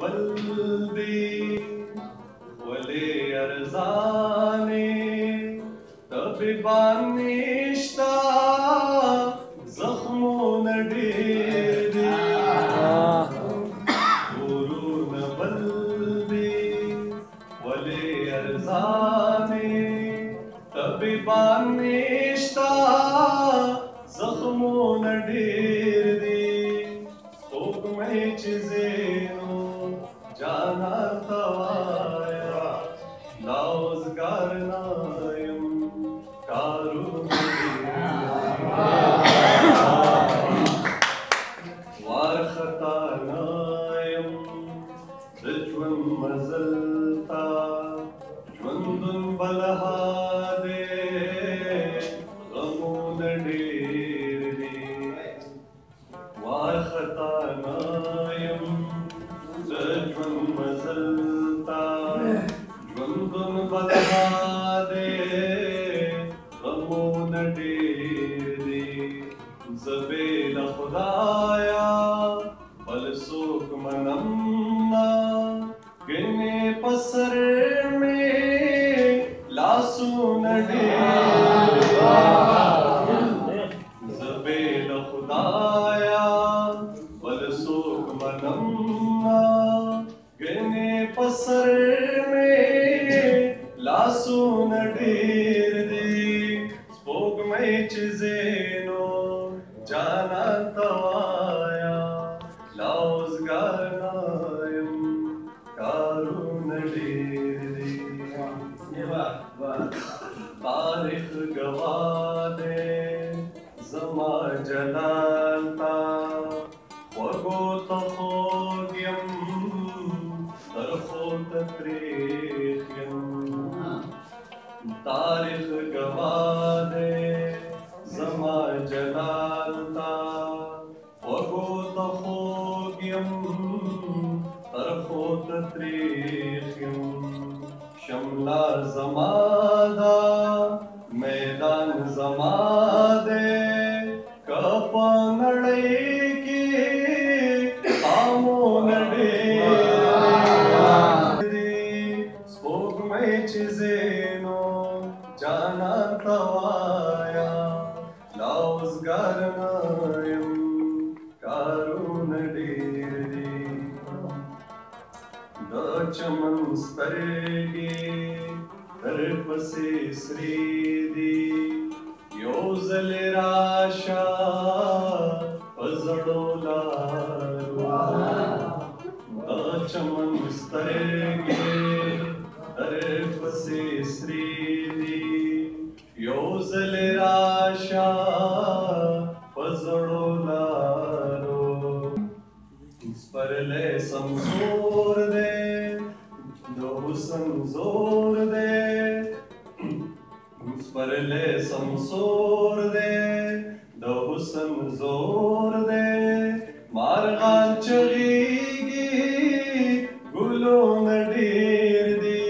بل دی ولې ارزانې طبیبان نشته زخمونه ډېر دي ورونه بل دي ولې ارزانې طبیبان نشته زخمونه ډېر دي سپوږمۍ چې زینو جانا ته وایه لا اوزګار نه یم کارونه وارخطا نه یم د ژوند مزل ته ژوندون بلها دی غمونه ډېر دي وارخطا نه یم د ژوند مزل ته ژوندون بلها دی غمونه ډېر دي زه بې له خدایه بل څوک منم نه ګنې په سر مې لاسونه ډېر زه بې له خدایه بل څوک منم نه ګنې په سر مې لاسونه ډېر دي سپوږمۍ چې زینو جانان ته وایه لا اوزګار نه یم کارونه ډېر دي تاریخ ګواه دی زما جلال ته خوږو ته خوږ یم ترخو ته تریخ یم تاریخ ګواه دی زما جلال ته خوږو ته خوږ یم ترخو ته تریخ یم شمله زما ده میدان زما دی که په نړۍ کې خامونه ډېر دي سپوږمۍ چې زینو جانان ته وایه لا اوزګار نه یم کارونه ډېر دي د چمن سترګې درپسې سرې دي یو ځل راشه په زړو لارو د چمن سترګې درپسې سرې دي یو ځل راشه په زړو لارو سپرلی سمسور دی د حسن زور دی سپرلی سمسور دی د حسن زور دی مارغان چغیږي ګلونه ډېر دي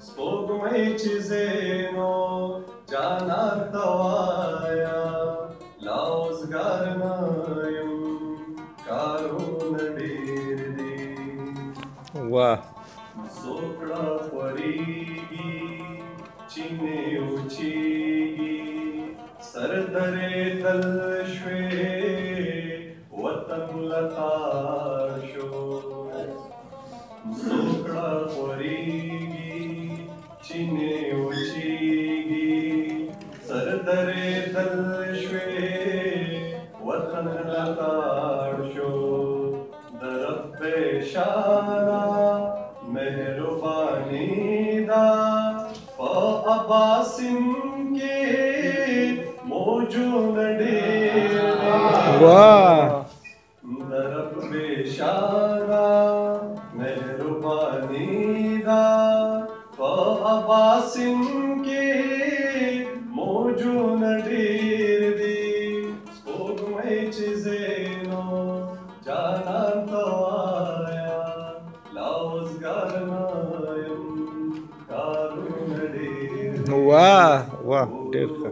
سپوږمۍ چې زینو جانان ته وایه لا اوزګار نه یم کارونه ډېر دي واه زوکړه خورېږي چینې وچېږي سر درېدل شوې وطن لتار شو زوکړه خورېږي چینې وچېږي سر درېدل شوې وطن لتار شو د رب شانه مهرباني ده په اباسین کې موجود ډېر واه د رب شانه مهرباني ده په اباسین کې موجود ډېر دي سپوږمۍ چې زینو جانان ته وایه لا اوزګار نه یم کارونه ډېر واه واه ډېر ښه